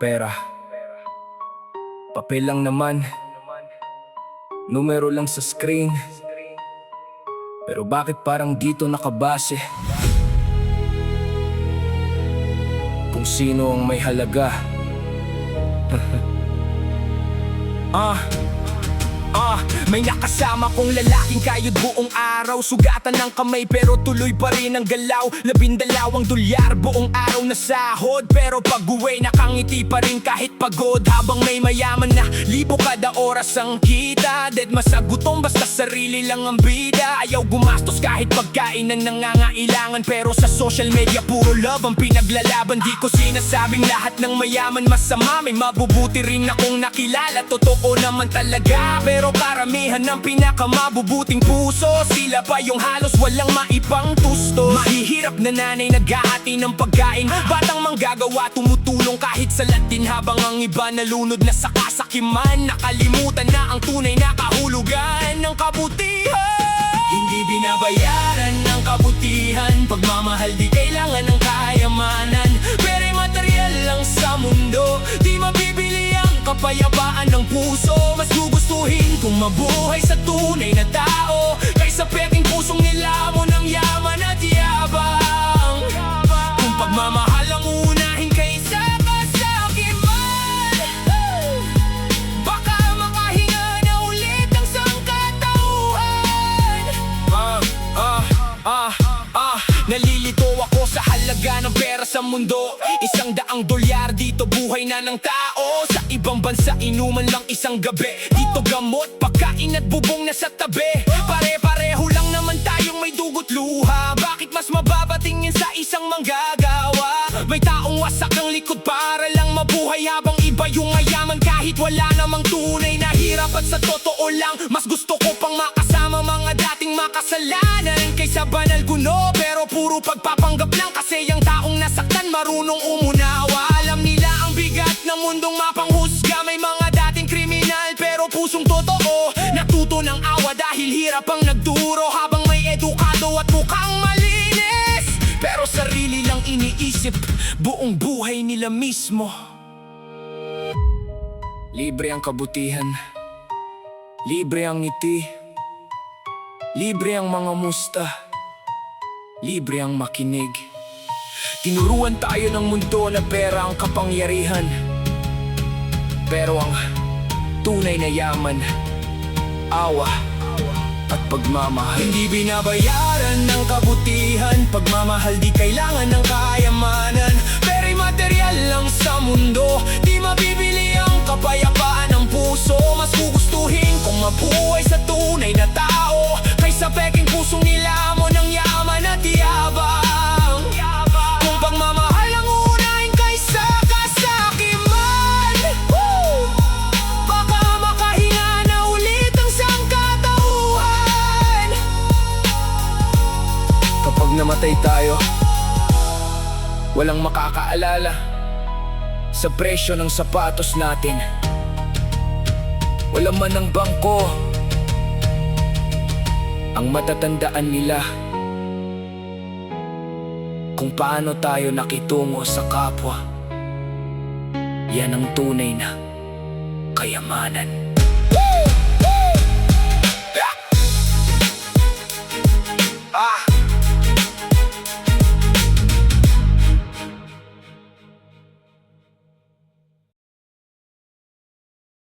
Pera, papel lang naman, numero lang sa screen. Pero bakit parang dito nakabase kung sino ang may halaga? May nakasama kong lalaking kayod buong araw. Sugatan ng kamay pero tuloy pa rin ang galaw. 12 dolyar buong araw na sahod, pero pag uwi nakangiti pa rin kahit pagod. Habang may mayaman na 1,000 kada oras ang kita. Dead masagutom basta sarili lang ang bida. Ayaw gumastos kahit pagkain ang nangangailangan, pero sa social media puro love ang pinaglalaban. Di ko sinasabing lahat ng mayaman masama. May mabubuti rin akong nakilala, totoo naman talaga. Pero karamihan ng pinakamabubuting puso, sila pa yung halos walang maipang tusto. Mahihirap na nanay naghahati ng pagkain, batang manggagawa tumutulong kahit sa Latin. Habang ang iba nalunod na sa kasakiman, nakalimutan na ang tunay na kahulugan ng kabutihan. Hindi binabayaran ng kabutihan, pagmamahal di kailangan ng kayamanan. Pero material lang sa mundo, di mabibili ang kapayapaan ng puso. Mas gugustuhin kung mabuhay sa tunay na tao, kaysa peking pusong nilamon ng yaman at yabang. Kung pagmamahal ang unahin kaysa kasakiman, baka makahinga na ulit ang sangkatauhan. Nalilito ako sa halaga ng pera sa mundo. 100 dolyar dito buhay na ng tao. Sa ibang bansa inuman lang isang gabi, dito gamot, pagkain at bubong na sa tabi. Pare-pareho lang naman tayong may dugot luha. Bakit mas mababatingin sa isang manggagawa? May taong wasak ang likod para lang mabuhay, habang iba yung mayaman kahit wala namang tunay na hirap. At sa totoo lang, mas gusto ko pang makasama mga dating makasalanan kaysa banal guno. Pero puro pagpapanggap lang kasi yung taong nasaktan marunong umunawa. Alam nila ang bigat ng mundong mapanghusga. May mga dating kriminal pero pusong totoo, natuto ng awa dahil hirap ang nagduro. Habang may edukado at mukhang malinis, pero sarili lang iniisip, buong buhay nila mismo. Libre ang kabutihan, libre ang ngiti, libre ang mga musta, libre ang makinig. Tinuruan tayo ng mundo na pera ang kapangyarihan, pero ang tunay na yaman, awa at pagmamahal. Hindi binabayaran ng kabutihan, pagmamahal di kailangan ng kayamanan. Pero material lang sa mundo, di mabibili ang kapayapaan ng puso. Mas gugustuhin kung mabuhay sa tunay na tao, kaysa peking pusong nilamon ng yaman at yabang. Kung pagmamahal ang unahin kaysa kasakiman, baka makahinga na ulit ang sangkatauhan. Kapag namatay tayo, walang makakaalala sa presyo ng sapatos natin. Wala man ang bangko ang matatandaan nila kung paano tayo nakitungo sa kapwa. Yan ang tunay na kayamanan.